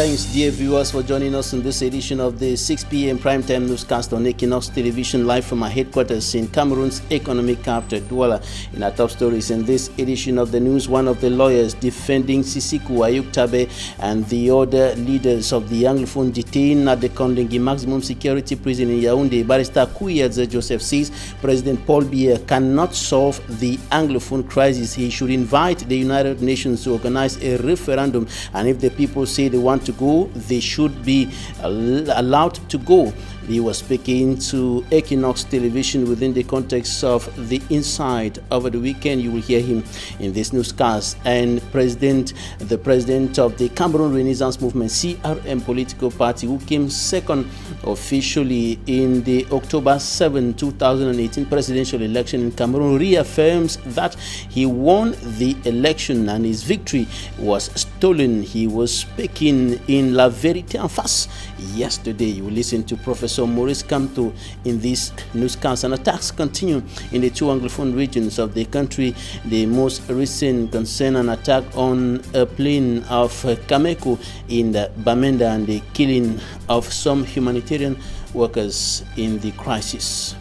Thanks, dear viewers, for joining us in this edition of the 6 p.m. primetime newscast on EQUINOXE television, live from our headquarters in Cameroon's economic capital, Douala. In our top stories in this edition of the news, one of the lawyers defending Sisiku Ayuktabe and the other leaders of the Anglophone detained at the Kondengui maximum security prison in Yaoundé, Barrister Kouiyadze Joseph says President Paul Biya cannot solve the Anglophone crisis. He should invite the United Nations to organize a referendum, and if the people say they want to go, they should be allowed to go. He was speaking to EQUINOXE television within the context of the Inside over the weekend. You will hear him in this newscast. And the president of the Cameroon Renaissance Movement, CRM political party, who came second officially in the October 7, 2018 presidential election in Cameroon, reaffirms that he won the election and his victory was stolen. He was speaking in La Vérité en Face yesterday. You will listen to Professor Maurice Kamto in this newscast. And attacks continue in the two Anglophone regions of the country. The most recent concern an attack on a plane of Kameko in the Bamenda and the killing of some humanitarian workers in the crisis.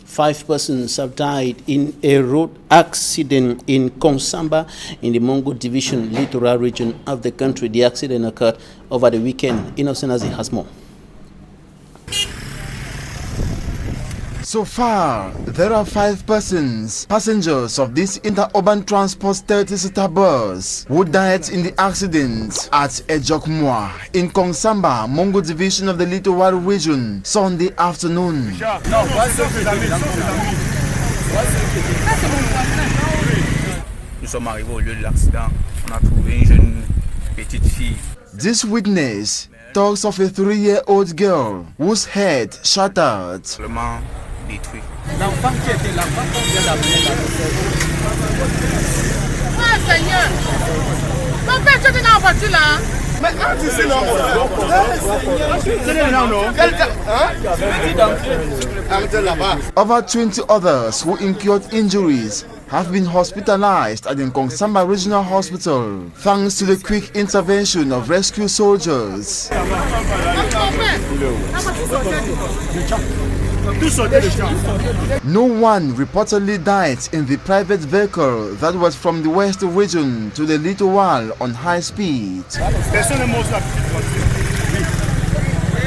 Five persons have died in a road accident in Konsamba in the Mongo Division littoral region of the country. The accident occurred over the weekend. Innocent as it has more. So far, there are 5 passengers of this interurban transport 30-seater bus, who died in the accident at Ejokmwa in Konsamba, Mongo Division of the littoral region, Sunday afternoon. This witness talks of a 3-year-old girl whose head shattered. L'enfant qui était l'enfant qu'on vient d'appeler là. Ah Seigneur! Mon père, tu es dans la voiture là? Mais quand tu sais non, over 20 others who incurred injuries have been hospitalized at the Konsamba Regional Hospital thanks to the quick intervention of rescue soldiers. No one reportedly died in the private vehicle that was from the west region to the littoral on high speed.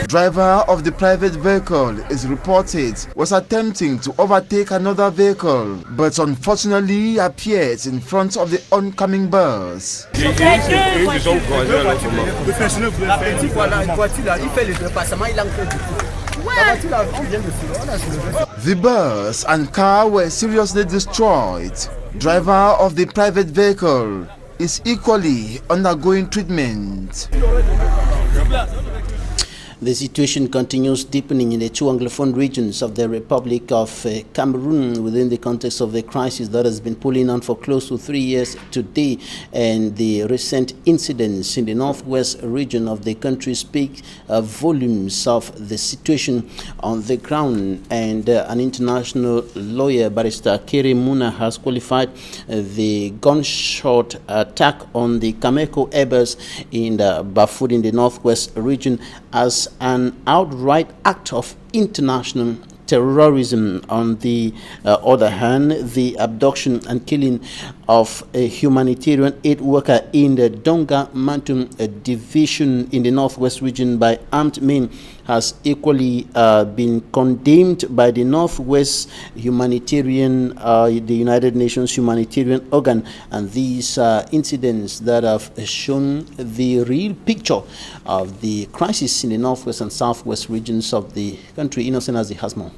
Driver of the private vehicle is reported was attempting to overtake another vehicle, but unfortunately appeared in front of the oncoming bus. The bus and car were seriously destroyed. Driver of the private vehicle is equally undergoing treatment. The situation continues deepening in the two Anglophone regions of the Republic of Cameroon within the context of the crisis that has been pulling on for close to 3 years today, and the recent incidents in the northwest region of the country speak volumes of the situation on the ground. And an international lawyer, Barrister Kere Muna, has qualified the gunshot attack on the Kameko Airbus in Bafut in the northwest region as an outright act of international terrorism. On the other hand, the abduction and killing of a humanitarian aid worker in the Donga Mantum division in the northwest region by armed men has equally been condemned by the Northwest Humanitarian, the United Nations humanitarian organ. And these incidents that have shown the real picture of the crisis in the northwest and southwest regions of the country. Innocent as it has more.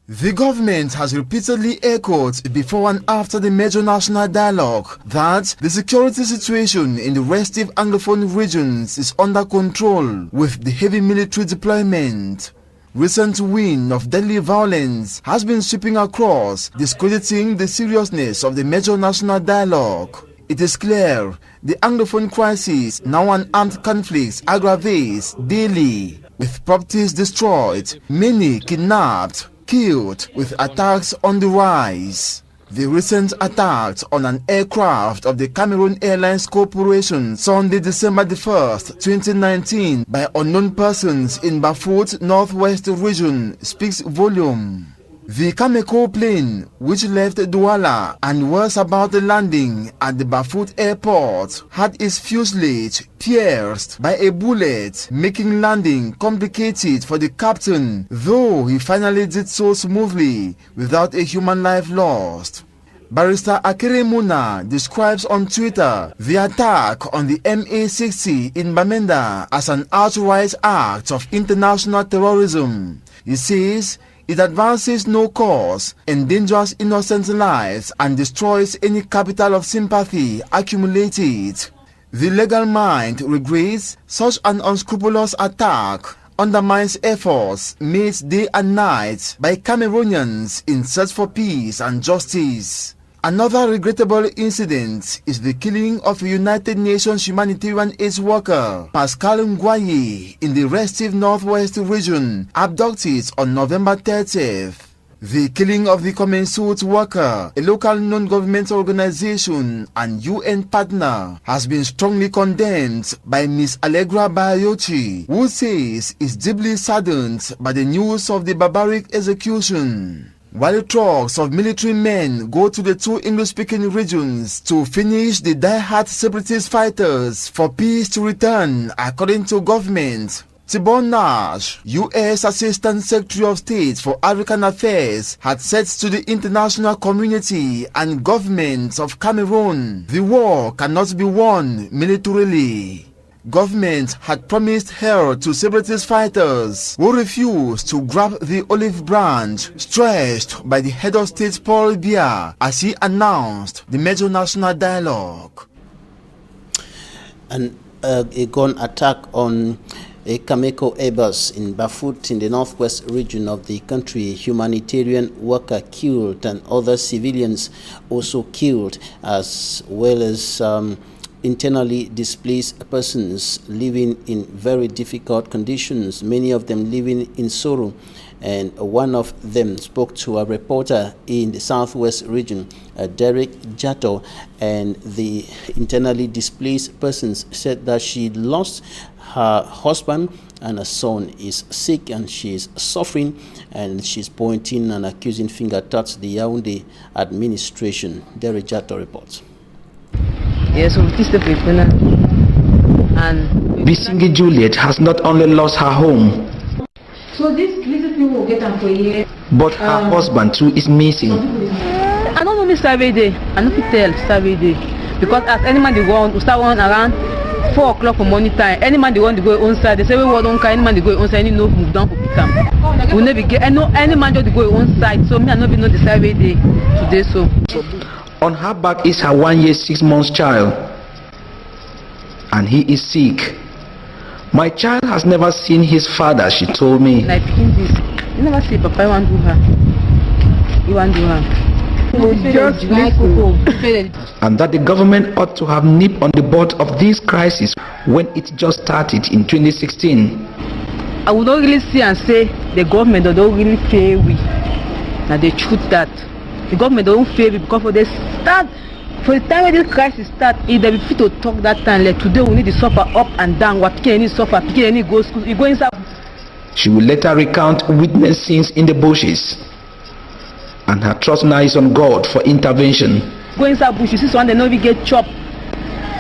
The government has repeatedly echoed before and after the major national dialogue that the security situation in the restive Anglophone regions is under control with the heavy military deployment. Recent wind of deadly violence has been sweeping across, discrediting the seriousness of the major national dialogue. It is clear the Anglophone crisis, now an armed conflict, aggravates daily, with properties destroyed, many kidnapped, killed, with attacks on the rise. The recent attack on an aircraft of the Cameroon Airlines Corporation Sunday, December the 1st, 2019 by unknown persons in Bafut, Northwest region speaks volume. The Cameco plane, which left Douala and was about landing at the Bafut airport, had its fuselage pierced by a bullet, making landing complicated for the captain, though he finally did so smoothly without a human life lost. Barrister Akere Muna describes on Twitter the attack on the MA-60 in Bamenda as an outright act of international terrorism. He says it advances no cause, endangers innocent lives, and destroys any capital of sympathy accumulated. The legal mind regrets such an unscrupulous attack undermines efforts made day and night by Cameroonians in search for peace and justice. Another regrettable incident is the killing of a United Nations humanitarian aid worker, Pascal Ngwaye, in the restive Northwest region, abducted on November 30th. The killing of the commensurate worker, a local non-governmental organization and UN partner, has been strongly condemned by Ms. Allegra Bayochi, who says is deeply saddened by the news of the barbaric execution. While trucks of military men go to the two English-speaking regions to finish the die-hard separatist fighters for peace to return, according to government, Tibor Nash, U.S. Assistant Secretary of State for African Affairs, had said to the international community and governments of Cameroon, the war cannot be won militarily. Government had promised help to separatist fighters who refused to grab the olive branch stretched by the head of state Paul Biya as he announced the major national dialogue. And a gun attack on a Cameco Airbus in Bafut in the northwest region of the country. A humanitarian worker killed and other civilians also killed, as well as internally displaced persons living in very difficult conditions, many of them living in sorrow. And one of them spoke to a reporter in the southwest region, Derek Jato, and the internally displaced persons said that she lost her husband and her son is sick and she is suffering, and she's pointing and accusing finger at the Yaoundé administration. Derek Jato reports. Yes, and Bisingi Juliet has not only lost her home, so this people will get them for a year, but her husband too is missing. I don't know me Saturday. I don't tell Saturday because as any man they go on, we start on around 4 o'clock for morning time. Any man they want to go on side, they say we don't care. Any man they go on side, any no move down for pick up. We never get any man just go on side. So me I not be know the Saturday today. So on her back is her 1 year 6 months child, and he is sick. My child has never seen his father, she told me. Like this, you never see Papa. You want to do her. You want to do her. And that the government ought to have nipped on the bud of this crisis when it just started in 2016. I would not really see and say the government don't really fail we. Now they truth that the government don't fail because for the start, for the time when this crisis start, if they be fit to talk that time, like today we need to suffer up and down. What can any suffer? Can any go school? You go inside. She will later recount witness scenes in the bushes, and her trust now is on God for intervention. Go inside bush, you see someone they don't even get chopped.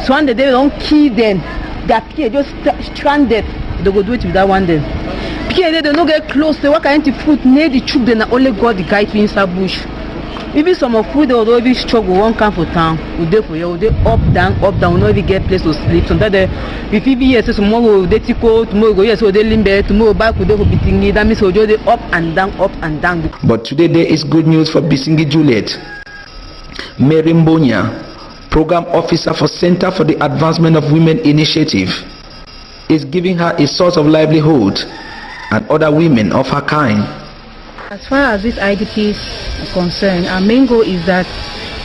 Someone they don't kill them. That kid just stranded. They go do it with that one then. They don't get close. They walk into food near the troop. Then only God the guide inside bush. Maybe some of food they will even struggle. One come for town. We dey for you. We dey up down. We no even get place to sleep. Sometimes if even yes, tomorrow they go. Tomorrow go yes, so they limber. Tomorrow back we dey for Bisingi. That means we just dey up and down, up and down. But today there is good news for Bisingi Juliet. Mary Mbonya, Program Officer for Center for the Advancement of Women Initiative, is giving her a source of livelihood and other women of her kind. As far as these IDPs are concerned, our main goal is that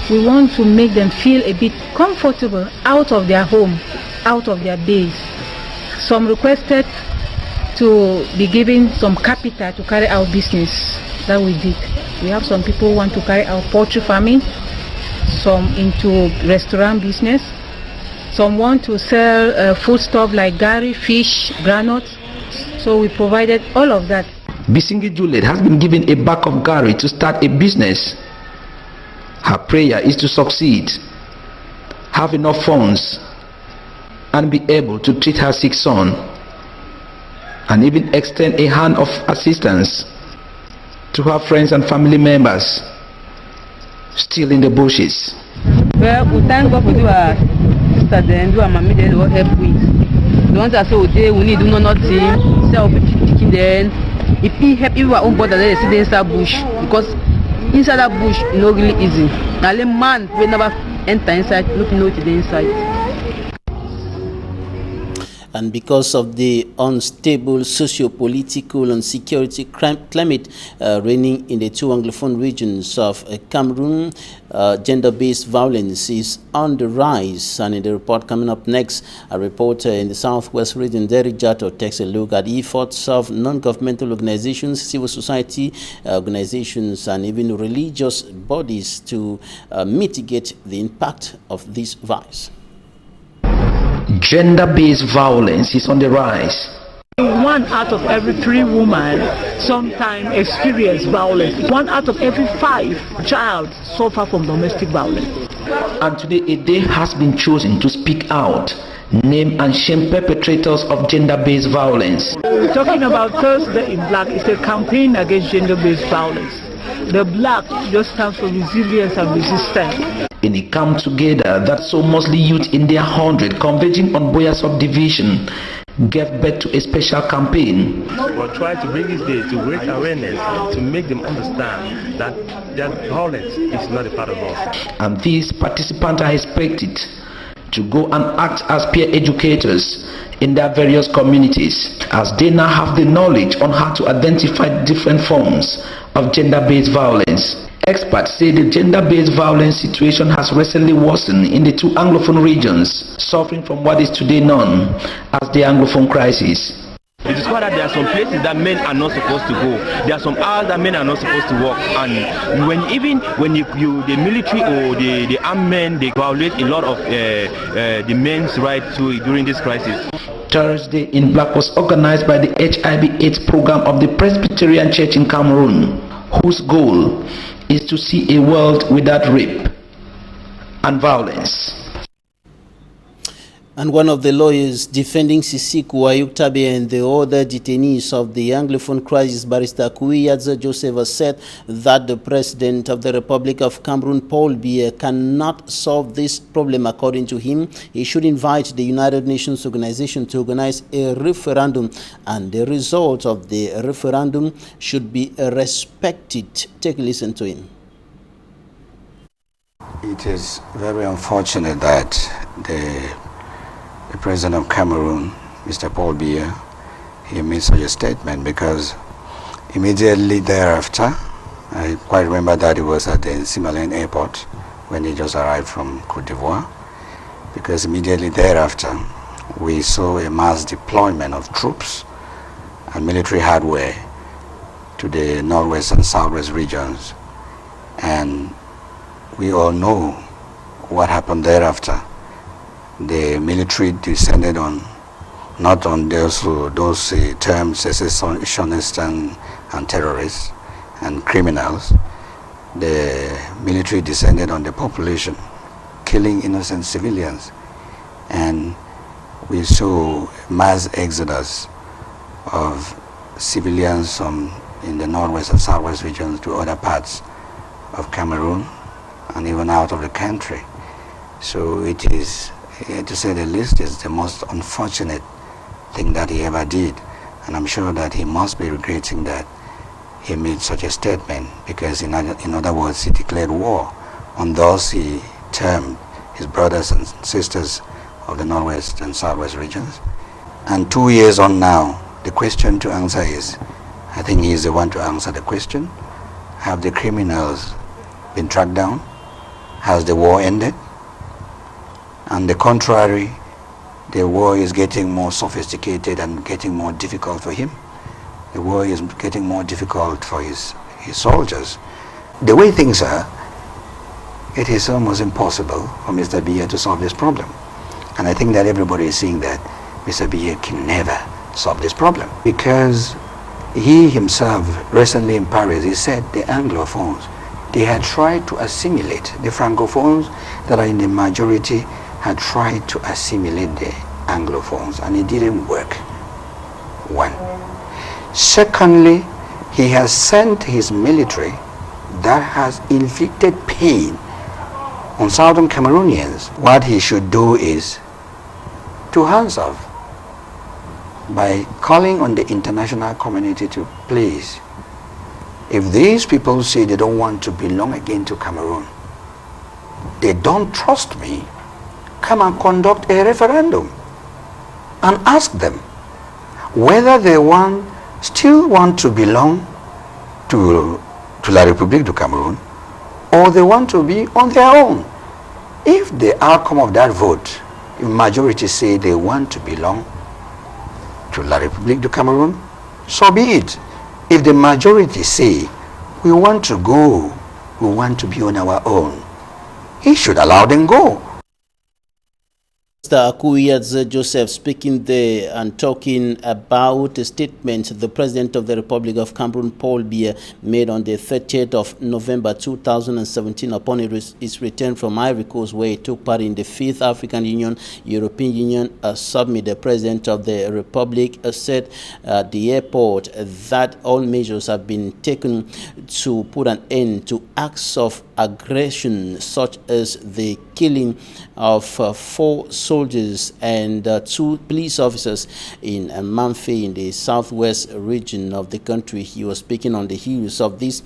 we want to make them feel a bit comfortable out of their home, out of their base. Some requested to be given some capital to carry out business that we did. We have some people who want to carry out poultry farming, some into restaurant business, some want to sell food stuff like gari, fish, granules. So we provided all of that. Bisingi Juliet has been given a bag of gari to start a business. Her prayer is to succeed, have enough funds, and be able to treat her sick son, and even extend a hand of assistance to her friends and family members still in the bushes. Well, we thank God for our sister then, do our mommy then, what help with. The ones that say, okay, we need to do nothing, say, I'll be picking then. If we help even our own brother, they see the inside bush, because inside that bush is not really easy. Now, the man will never enter inside, looking at the inside. And because of the unstable socio-political and security climate reigning in the two Anglophone regions of Cameroon, gender-based violence is on the rise. And in the report coming up next, a reporter in the southwest region, Derek Jato, takes a look at efforts of non-governmental organizations, civil society organizations, and even religious bodies to mitigate the impact of this virus. Gender-based violence is on the rise. 1 out of every 3 women sometimes experience violence. 1 out of every 5 child suffer from domestic violence. And today a day has been chosen to speak out, name and shame perpetrators of gender-based violence. We're talking about Thursday in Black. It's a campaign against gender-based violence. The Black just stands for resilience and resistance. In a come together that saw mostly youth in their 100 converging on Boya subdivision gave birth to a special campaign. We'll try to bring this day to raise awareness, to make them understand that violence is not a part of us. And these participants are expected to go and act as peer educators in their various communities, as they now have the knowledge on how to identify different forms of gender-based violence. Experts say the gender-based violence situation has recently worsened in the two Anglophone regions, suffering from what is today known as the Anglophone crisis. It is quite that there are some places that men are not supposed to go. There are some hours that men are not supposed to work. And when the military or the armed men, they violate a lot of the men's right to during this crisis. Thursday in Black was organized by the HIV/AIDS program of the Presbyterian Church in Cameroon, whose goal is to see a world without rape and violence. And one of the lawyers defending Sisiku Ayuktabe and the other detainees of the Anglophone crisis, Barrister Kuiyadze Joseph, has said that the President of the Republic of Cameroon, Paul Biya, cannot solve this problem. According to him, he should invite the United Nations organization to organize a referendum, and the result of the referendum should be respected. Take a listen to him. It is very unfortunate that the President of Cameroon, Mr. Paul Biya, he made such a statement, because immediately thereafter, I quite remember that it was at the Simalene airport when he just arrived from Cote d'Ivoire, because immediately thereafter we saw a mass deployment of troops and military hardware to the northwest and southwest regions, and we all know what happened thereafter. The military descended on, not on those terms, secessionists and terrorists and criminals. The military descended on the population, killing innocent civilians, and we saw mass exodus of civilians in the northwest and southwest regions to other parts of Cameroon and even out of the country. So it is, to say the least, is the most unfortunate thing that he ever did, and I'm sure that he must be regretting that he made such a statement, because in other words, he declared war on those he termed his brothers and sisters of the northwest and southwest regions. And 2 years on now, the question to answer is, I think he is the one to answer the question: have the criminals been tracked down? Has the war ended? And the contrary the war is getting more sophisticated and getting more difficult for him. The war is getting more difficult for his soldiers. The way things are, it is almost impossible for Mr. Biya to solve this problem. And I think that everybody is seeing that Mr. Biya can never solve this problem, because he himself recently in Paris, he said the Anglophones, they had tried to assimilate the Francophones that are in the majority, had tried to assimilate the Anglophones, and it didn't work. One. Secondly, he has sent his military that has inflicted pain on Southern Cameroonians. What he should do is to hands off by calling on the international community to please, if these people say they don't want to belong again to Cameroon, they don't trust me, come and conduct a referendum and ask them whether they still want to belong to La République du Cameroon, or they want to be on their own. If the outcome of that vote, if majority say they want to belong to La République du Cameroon, so be it. If the majority say we want to go, we want to be on our own, he should allow them go. Mr. EQUINOXE Joseph speaking there and talking about a statement the President of the Republic of Cameroon, Paul Biya, made on the 30th of November 2017 upon his return from Ivory Coast, where he took part in the 5th African Union, European Union summit. The President of the Republic said at the airport that all measures have been taken to put an end to acts of aggression such as the killing of 4 soldiers and 2 police officers in Mamfe in the southwest region of the country. He was speaking on the heels of this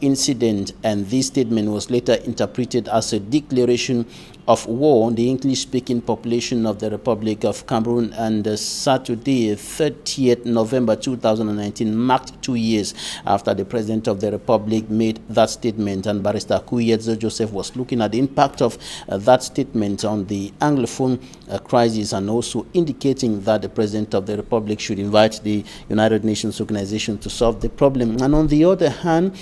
incident, and this statement was later interpreted as a declaration of war on the English-speaking population of the Republic of Cameroon. And Saturday, 30th November 2019, marked 2 years after the President of the Republic made that statement. And Barrister EQUINOXE Joseph was looking at the impact of that statement on the Anglophone crisis, and also indicating that the President of the Republic should invite the United Nations organization to solve the problem. And on the other hand,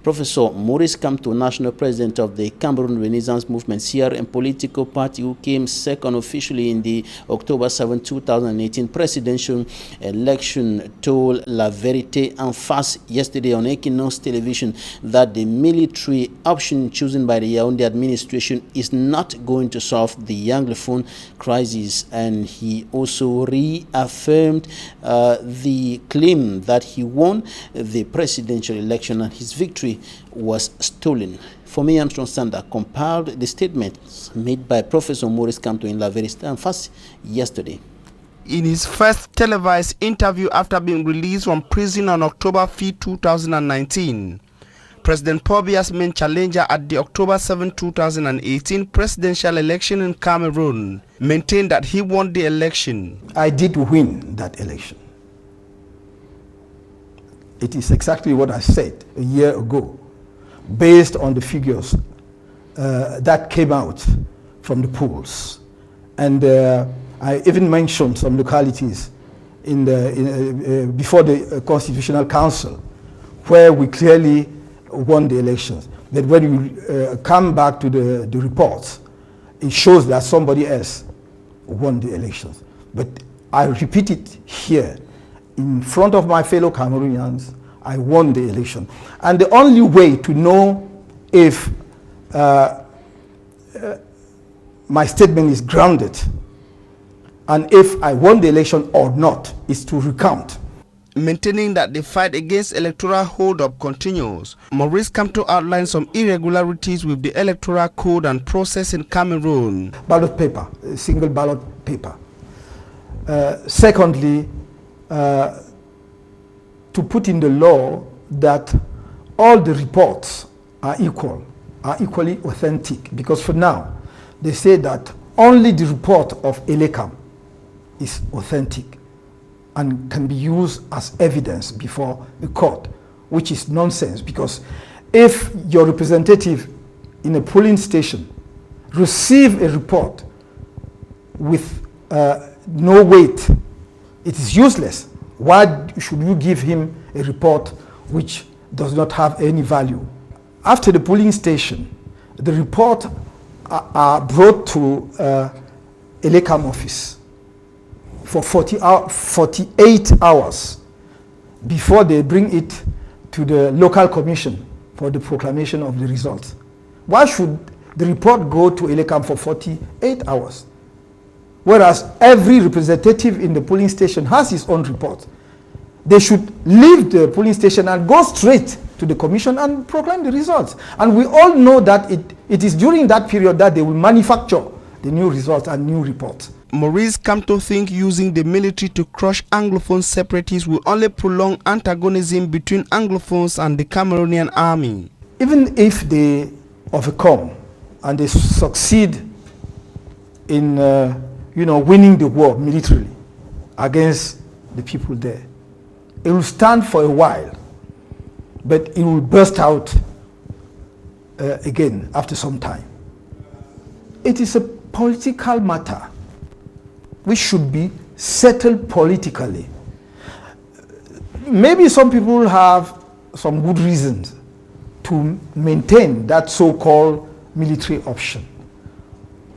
Professor Maurice Kamto, National President of the Cameroon Renaissance Movement, CRM political party, who came second officially in the October 7, 2018 presidential election, told La Vérité en Face yesterday on EQUINOXE television that the military option chosen by the Yaoundé administration is not going to solve the Anglophone crisis. And he also reaffirmed the claim that he won the presidential election and his victory was stolen. For me, Armstrong Sander compiled the statements made by Professor Maurice Kamto in La Vérité en Face yesterday. In his first televised interview after being released from prison on October 5, 2019, President Paul Biya's main challenger at the October 7, 2018 presidential election in Cameroon maintained that he won the election. I did win that election. It is exactly what I said a year ago, based on the figures that came out from the polls. And I even mentioned some localities before the Constitutional Council where we clearly won the elections. That when we come back to the reports, it shows that somebody else won the elections. But I repeat it here, in front of my fellow Cameroonians, I won the election. And the only way to know if my statement is grounded and if I won the election or not is to recount. Maintaining that the fight against electoral hold-up continues, Maurice Kamto outlined some irregularities with the electoral code and process in Cameroon. Ballot paper, single ballot paper. Secondly, to put in the law that all the reports are equally authentic, because for now they say that only the report of Elekam is authentic and can be used as evidence before the court, which is nonsense, because if your representative in a polling station receive a report with no weight, it is useless. Why should you give him a report which does not have any value? After the polling station, the report are brought to ELECAM office for 48 hours before they bring it to the local commission for the proclamation of the results. Why should the report go to ELECAM for 48 hours? Whereas every representative in the polling station has his own report. They should leave the polling station and go straight to the commission and proclaim the results. And we all know that it is during that period that they will manufacture the new results and new reports. Maurice come to think using the military to crush Anglophone separatists will only prolong antagonism between Anglophones and the Cameroonian army. Even if they overcome and they succeed in winning the war militarily against the people there, it will stand for a while, but it will burst out again after some time. It is a political matter which should be settled politically. Maybe some people have some good reasons to maintain that so-called military option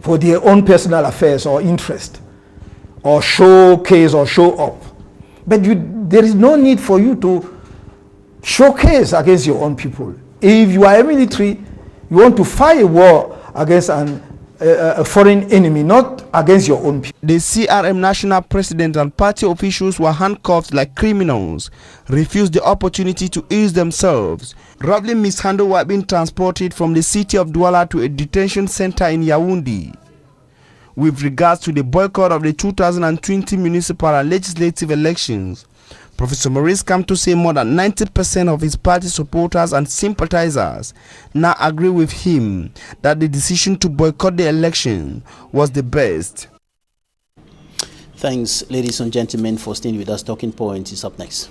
for their own personal affairs or interest, or showcase or show up. But there is no need for you to showcase against your own people. If you are a military, you want to fight a war against a foreign enemy, not against your own people. The CRM national president and party officials were handcuffed like criminals, refused the opportunity to ease themselves, roughly mishandled while being transported from the city of Douala to a detention center in Yaoundé. With regards to the boycott of the 2020 municipal and legislative elections, Professor Maurice come to say more than 90% of his party supporters and sympathizers now agree with him that the decision to boycott the election was the best. Thanks, ladies and gentlemen, for staying with us. Talking Point is up next.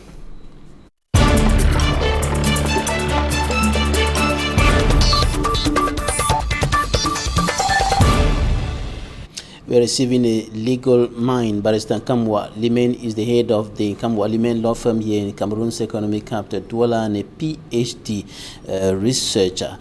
We are receiving a legal mind. Barrister Kamwa Limen is the head of the Kamwa Limen law firm here in Cameroon's economic capital, Douala, and a PhD researcher.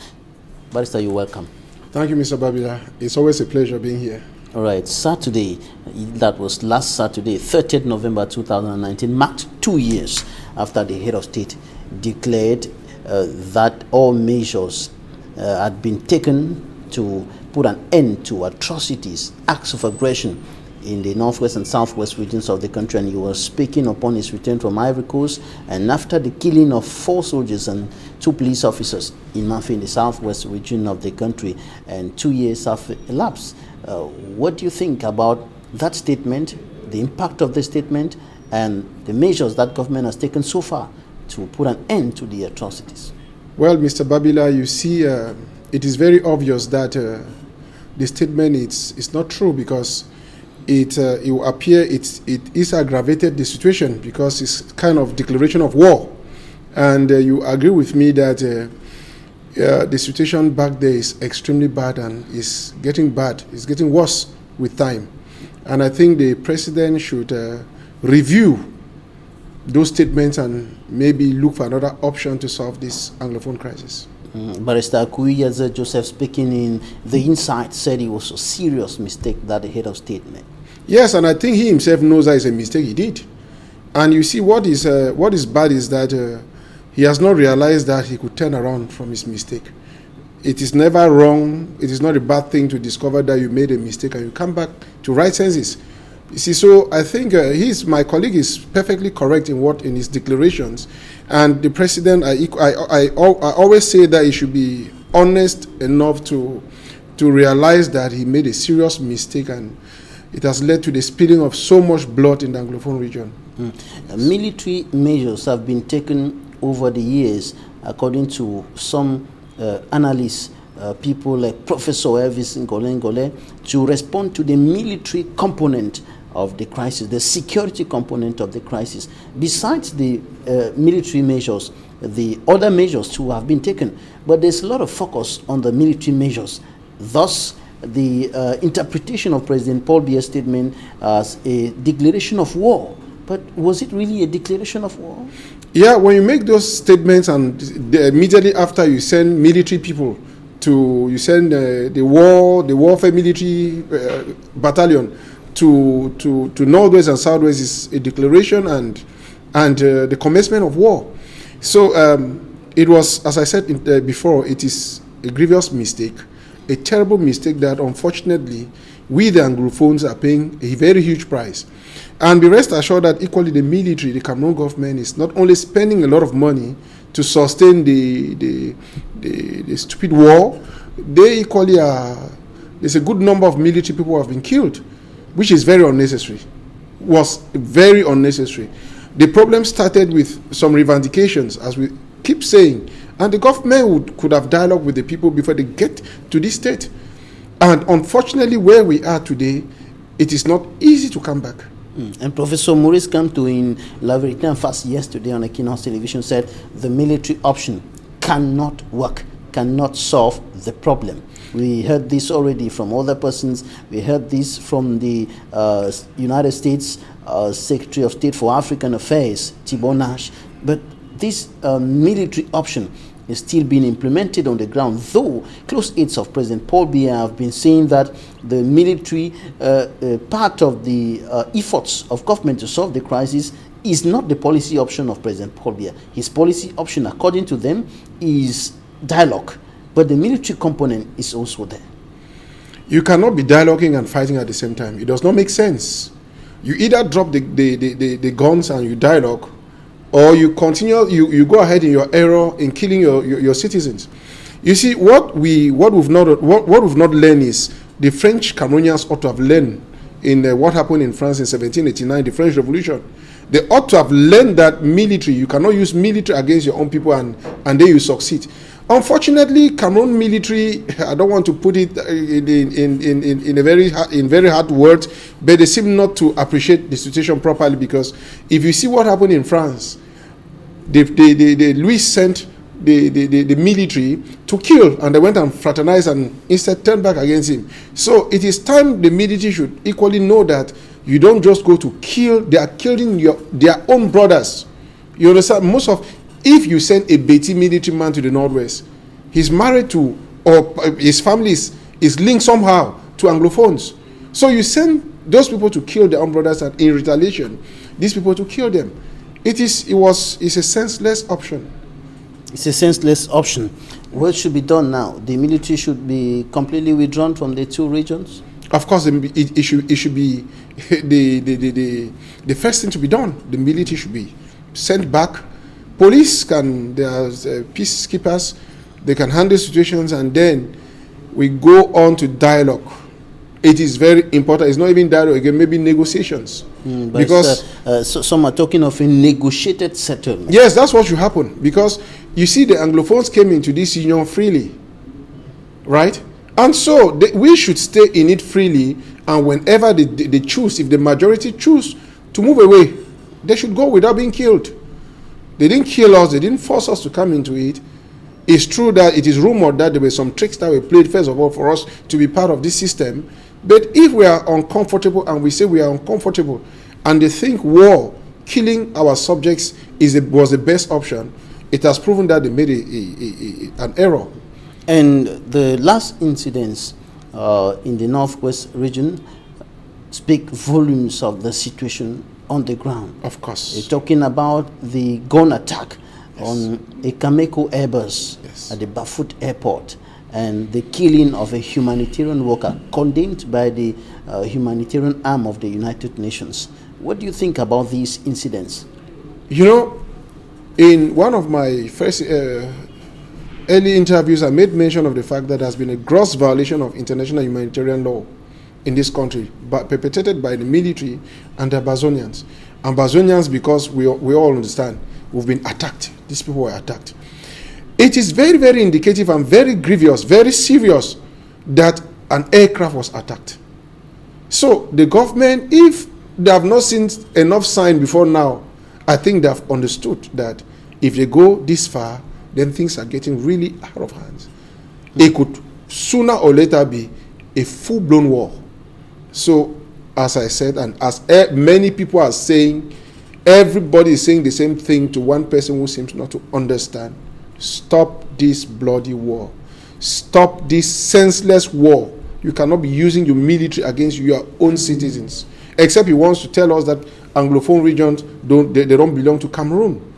Barrister, you're welcome. Thank you, Mr. Babila. It's always a pleasure being here. All right, Saturday, that was last Saturday, 30th November 2019, marked 2 years after the head of state declared that all measures had been taken to put an end to atrocities, acts of aggression in the northwest and southwest regions of the country. And he was speaking upon his return from Ivory Coast, and after the killing of 4 soldiers and 2 police officers in Mafi in the southwest region of the country, and 2 years have elapsed. What do you think about that statement, the impact of the statement, and the measures that government has taken so far to put an end to the atrocities? Well, Mr. Babila, you see, it is very obvious that the statement is not true, because it will appear it is aggravated the situation, because it's kind of declaration of war. And you agree with me that the situation back there is extremely bad and is getting bad. It's getting worse with time. And I think the president should review those statements and maybe look for another option to solve this Anglophone crisis. Barrister Akuyaza Joseph, speaking in the Insight, said it was a serious mistake that the head of state made. Yes, and I think he himself knows that it's a mistake he did. And you see, what is bad is that he has not realized that he could turn around from his mistake. It is never wrong. It is not a bad thing to discover that you made a mistake and you come back to right senses. You see, so I think my colleague is perfectly correct in his declarations. And the president, I always say that he should be honest enough to realize that he made a serious mistake, and it has led to the spilling of so much blood in the Anglophone region. Military measures have been taken over the years, according to some analysts, people like Professor Elvis Ngole, to respond to the military component of the crisis, the security component of the crisis. Besides the military measures, the other measures too have been taken, but there's a lot of focus on the military measures. Thus, the interpretation of President Paul Biya's statement as a declaration of war. But was it really a declaration of war? Yeah, when you make those statements and immediately after you send military people you send the warfare military battalion to Northwest and Southwest is a declaration and the commencement of war. So it was, as I said before, it is a grievous mistake, a terrible mistake that unfortunately we the Anglophones are paying a very huge price. And be rest assured that equally the military, the Cameroon government is not only spending a lot of money to sustain the stupid war, they equally are, there's a good number of military people who have been killed, which is very unnecessary, was very unnecessary. The problem started with some revendications, as we keep saying, and the government could have dialogue with the people before they get to this state. And unfortunately, where we are today, it is not easy to come back. And Professor Maurice Kamto in La Vérité en Face yesterday on EQUINOXE television said the military option cannot work, cannot solve the problem. We heard this already from other persons. We heard this from the United States Secretary of State for African Affairs, Thibault Nash. But this military option is still being implemented on the ground, though close aides of President Paul Biya have been saying that the military part of the efforts of government to solve the crisis is not the policy option of President Paul Biya. His policy option, according to them, is dialogue, but the military component is also there. You cannot be dialoguing and fighting at the same time. It does not make sense. You either drop the guns and you dialogue, or you continue, you go ahead in your error in killing your citizens. You see, what we've not learned is the French Cameroonians ought to have learned in what happened in France in 1789, the French Revolution. They ought to have learned that military, you cannot use military against your own people and then you succeed. Unfortunately, Cameroon military, I don't want to put it in very hard words, but they seem not to appreciate the situation properly, because if you see what happened in France, Louis sent the military to kill, and they went and fraternized and instead turned back against him. So it is time the military should equally know that you don't just go to kill, they are killing their own brothers. You understand? If you send a Beti military man to the Northwest, he's married to, or his family is linked somehow to Anglophones. So you send those people to kill their own brothers, and in retaliation, these people to kill them. It's a senseless option. It's a senseless option. What should be done now? The military should be completely withdrawn from the two regions? Of course, it should be the first thing to be done. The military should be sent back. Police there are peacekeepers, they can handle situations, and then we go on to dialogue. It is very important. It's not even dialogue again, maybe negotiations. Because so some are talking of a negotiated settlement. Yes, that's what should happen. Because you see, the Anglophones came into this union freely, right? And so we should stay in it freely, and whenever they choose, if the majority choose to move away, they should go without being killed. They didn't kill us, they didn't force us to come into it. It's true that it is rumored that there were some tricks that were played, first of all, for us to be part of this system. But if we are uncomfortable, and we say we are uncomfortable, and they think war, killing our subjects was the best option, it has proven that they made an error. And the last incidents in the Northwest region speak volumes of the situation on the ground. Of course. You're talking about the gun attack on a Cameco Airbus at the Bafut Airport, and the killing of a humanitarian worker condemned by the humanitarian arm of the United Nations. What do you think about these incidents? You know, in one of my first early interviews, I made mention of the fact that there has been a gross violation of international humanitarian law in this country, but perpetrated by the military and the Amazonians. Amazonians, because we all understand, we've been attacked. These people were attacked. It is very, very indicative and very grievous, very serious that an aircraft was attacked. So the government, if they have not seen enough sign before now, I think they have understood that if they go this far, then things are getting really out of hands. It could sooner or later be a full-blown war. So, as I said, and as many people are saying, everybody is saying the same thing to one person who seems not to understand. Stop this bloody war. Stop this senseless war. You cannot be using your military against your own citizens. Except he wants to tell us that Anglophone regions don't belong to Cameroon.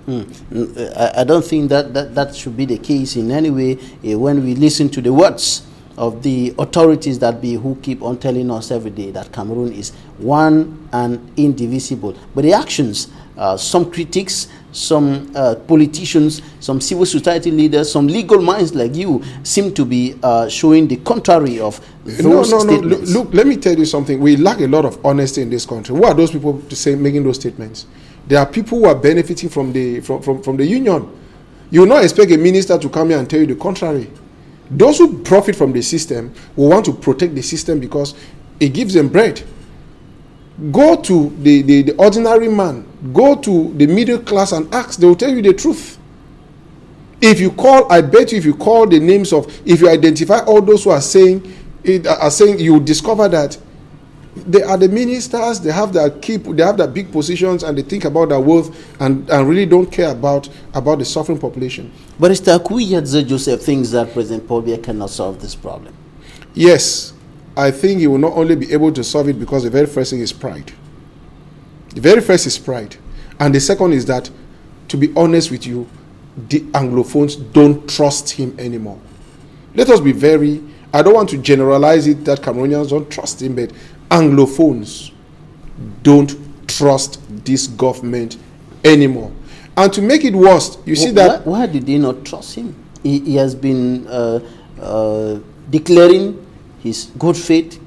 I don't think that should be the case in any way when we listen to the words of the authorities who keep on telling us every day that Cameroon is one and indivisible. But the actions, some critics, some politicians, some civil society leaders, some legal minds like you seem to be showing the contrary of those statements. Look, let me tell you something. We lack a lot of honesty in this country. Who are those people to say making those statements? There are people who are benefiting from the union. You will not expect a minister to come here and tell you the contrary. Those who profit from the system will want to protect the system because it gives them bread. Go to the ordinary man, go to the middle class and ask. They will tell you the truth. If you call, I bet you, if you call the names of, if you identify all those who are saying, you will discover that they are the ministers. They have their big positions, and they think about their wealth and really don't care about the suffering population. But Mr. Akuyadze Joseph thinks that President Paul Biya cannot solve this problem. Yes, I think he will not only be able to solve it because the very first thing is pride. The very first is pride. And the second is that, to be honest with you, the Anglophones don't trust him anymore. Let us be I don't want to generalize it that Cameroonians don't trust him, but Anglophones don't trust this government anymore. And to make it worse, you see that... Why did they not trust him? He has been declaring his good faith,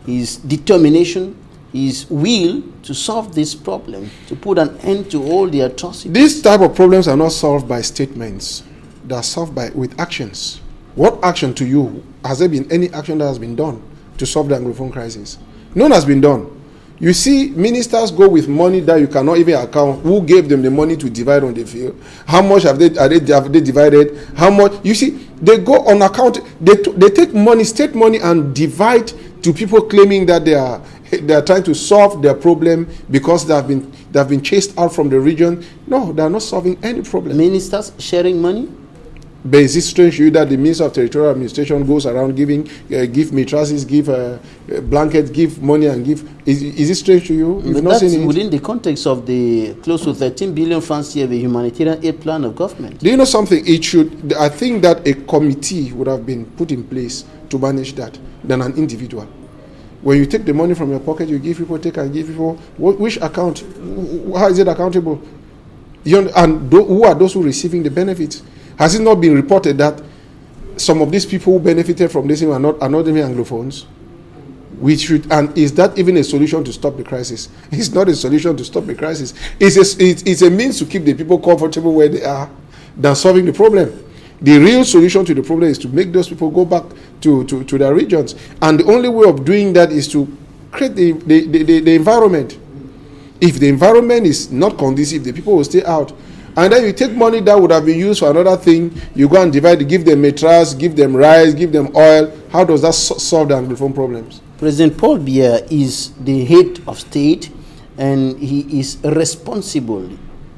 his determination, his will to solve this problem, to put an end to all the atrocities. These type of problems are not solved by statements. They are solved with actions. What action to you? Has there been any action that has been done to solve the Anglophone crisis? None has been done. You see, ministers go with money that you cannot even account. Who gave them the money to divide on the field? How much have they divided? How much? You see, they go on account. They take money, state money, and divide to people claiming that they are trying to solve their problem because they have been chased out from the region. No, they are not solving any problem. Ministers sharing money. But is it strange to you that the Minister of Territorial Administration goes around giving, give mattresses, give blankets, give money, and give? Is it strange to you? But that's within the context of the close to 13 billion francs year, the humanitarian aid plan of government. Do you know something? I think that a committee would have been put in place to manage that than an individual. When you take the money from your pocket, you give people, take and give people. Which account? How is it accountable? And who are those who are receiving the benefits? Has it not been reported that some of these people who benefited from this are not even Anglophones? And is that even a solution to stop the crisis? It's not a solution to stop the crisis. It's a means to keep the people comfortable where they are than solving the problem. The real solution to the problem is to make those people go back to their regions. And the only way of doing that is to create the environment. If the environment is not conducive, the people will stay out. And then you take money that would have been used for another thing, you go and divide, give them mattress, give them rice, give them oil. How does that solve the Anglophone problems? President Paul Biya is the head of state, and he is responsible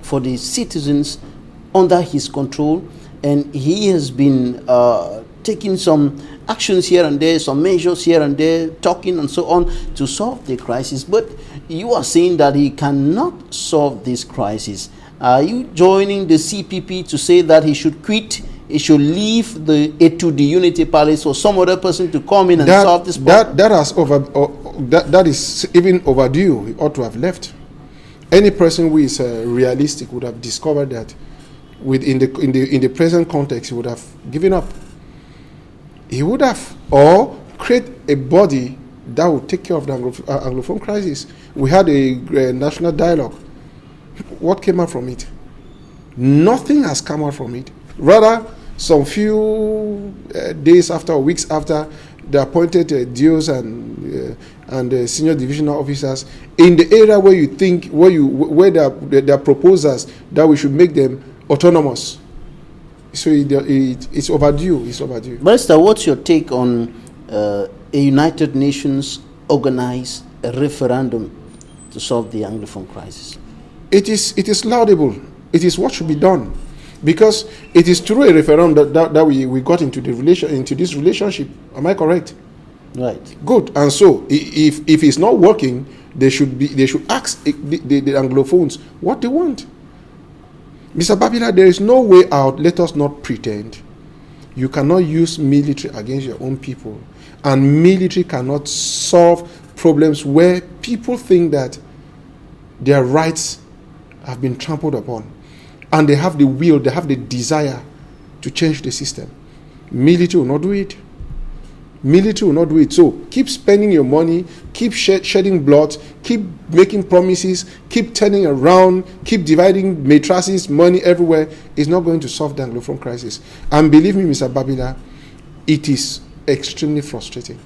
for the citizens under his control, and he has been taking some actions here and there, some measures here and there, talking and so on to solve the crisis. But you are saying that he cannot solve this crisis. Are you joining the CPP to say that he should quit, he should leave the Unity Palace for some other person to come in and solve this problem? That is even overdue. He ought to have left. Any person who is realistic would have discovered that in the present context, he would have given up. He would have, or create a body that would take care of the Anglophone crisis. We had a national dialogue. What came out from it? Nothing has come out from it. Rather, some few days after, or weeks after, they appointed DOs and senior divisional officers in the area where you think, where there are proposals that we should make them autonomous. So it's overdue. It's overdue. Barrister, what's your take on a United Nations organize a referendum to solve the Anglophone crisis? It is laudable. It is what should be done, because it is through a referendum that we got into this relationship. Am I correct? Right. Good. And so if it's not working, they should ask the Anglophones what they want. Mr. Babila, there is no way out. Let us not pretend. You cannot use military against your own people, and military cannot solve problems where people think that their rights have been trampled upon, and they have the will, they have the desire to change the system. Military will not do it. Military will not do it. So keep spending your money, keep shedding blood, keep making promises, keep turning around, keep dividing mattresses, money everywhere. It's not going to solve the Anglophone crisis. And believe me, Mr. Babila, it is extremely frustrating.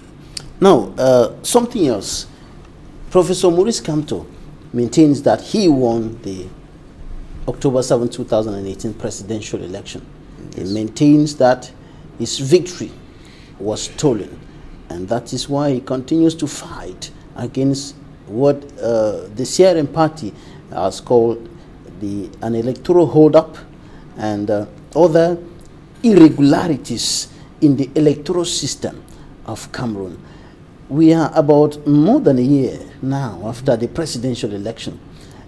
Now, something else. Professor Maurice Kamto maintains that he won the October 7, 2018 presidential election. Yes. He maintains that his victory was stolen, and that is why he continues to fight against what the CRM party has called an electoral hold-up and other irregularities in the electoral system of Cameroon. We are about more than a year now after the presidential election,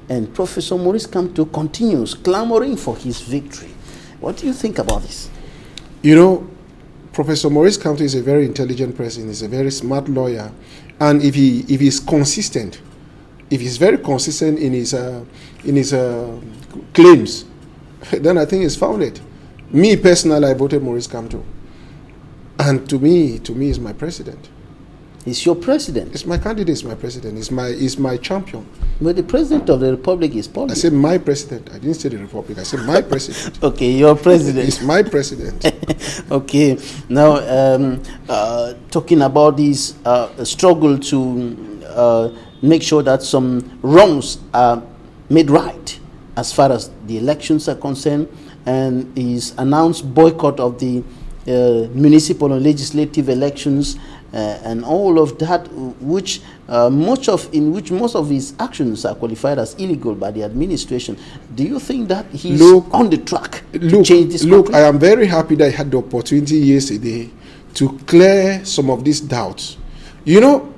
and Professor Maurice Kamto continues clamoring for his victory. What do you think about this? You know, Professor Maurice Kamto is a very intelligent person. He's a very smart lawyer, and if he's consistent, if he's very consistent in his claims, then I think he's founded. Me personally, I voted Maurice Kamto, and to me, he's my president. He's your president. It's my candidate. It's my president. It's my champion. But the president of the republic is Paul. I said my president. I didn't say the republic. I said my president. Okay, your president. It's my president. Okay. Now, talking about this struggle to make sure that some wrongs are made right as far as the elections are concerned, and his announced boycott of the municipal and legislative elections, and all of that, which most of his actions are qualified as illegal by the administration. Do you think that he's on the track to change this country? Look, I am very happy that I had the opportunity yesterday to clear some of these doubts. You know,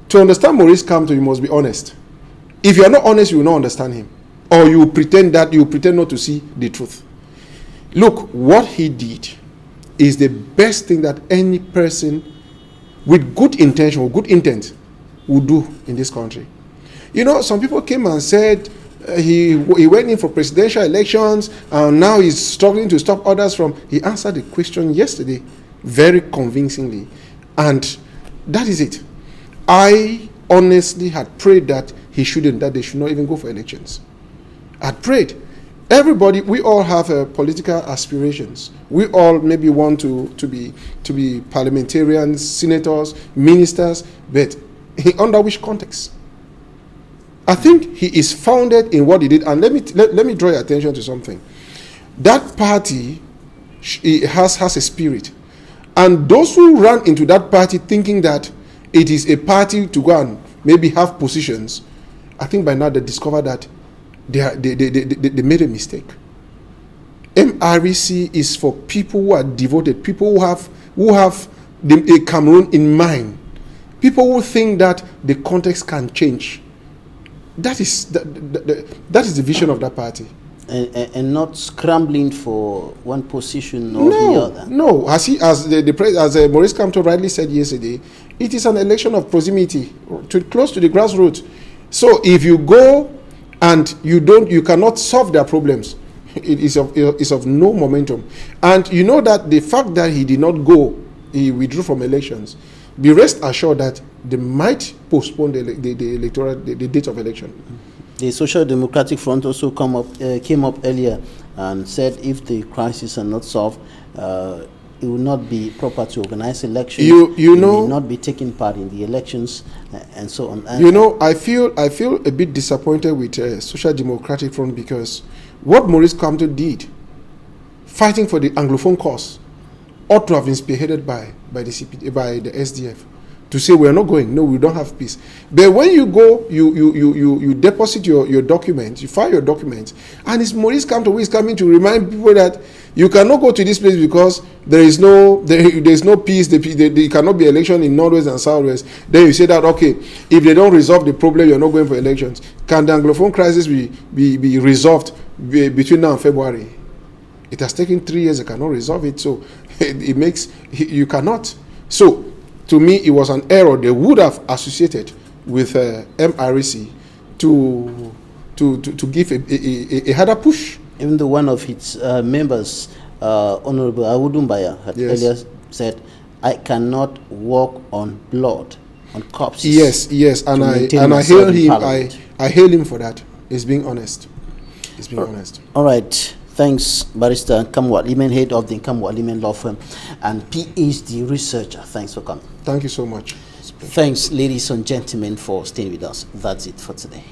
to understand Maurice Kamto, you must be honest. If you are not honest, you will not understand him, or you pretend not to see the truth. Look, what he did is the best thing that any person with good intention or good intent would do in this country. You know, some people came and said he went in for presidential elections and now he's struggling to stop others from. He answered the question yesterday very convincingly, and that is it. I honestly had prayed that they should not even go for elections. I'd prayed. Everybody, we all have political aspirations. We all maybe want to be parliamentarians, senators, ministers, but under which context? I think he is founded in what he did. And let me draw your attention to something. That party has a spirit, and those who run into that party thinking that it is a party to go and maybe have positions, I think by now they discover that they made a mistake. MREC is for people who are devoted, people who have a Cameroon in mind, people who think that the context can change. That is the vision of that party, and not scrambling for one position or the other. No, as Maurice Kamto rightly said yesterday, it is an election of proximity, close to the grassroots. So if you go and you cannot solve their problems, it is of no momentum. And you know that the fact that he did not go, he withdrew from elections, be rest assured that they might postpone the date of election. The Social Democratic Front also came up earlier and said if the crisis are not solved, it will not be proper to organize elections. You know, may not be taking part in the elections, and so on. You know, I feel a bit disappointed with Social Democratic Front, because what Maurice Kamto did, fighting for the Anglophone cause, ought to have been spearheaded by the SDF to say we are not going. No, we don't have peace. But when you go, you deposit your documents, you file your documents, and it's Maurice Kamto who is coming to remind people that you cannot go to this place because there is no peace. There cannot be election in Northwest and Southwest. Then you say that, okay, if they don't resolve the problem, you're not going for elections. Can the Anglophone crisis be resolved between now and February? It has taken 3 years. They cannot resolve it. So it makes you cannot. So to me, it was an error. They would have associated with MRC to give a harder push. Even though one of its members, Honorable Awudumbaya, had earlier said, "I cannot walk on blood, on corpses." Yes, and I hail him. I hail him for that. He's being honest. He's being honest. All right. Thanks, Barrister Nkamwa Limen, head of the Nkamwa Limen Law Firm, and PhD researcher. Thanks for coming. Thank you so much. Thanks, ladies and gentlemen, for staying with us. That's it for today.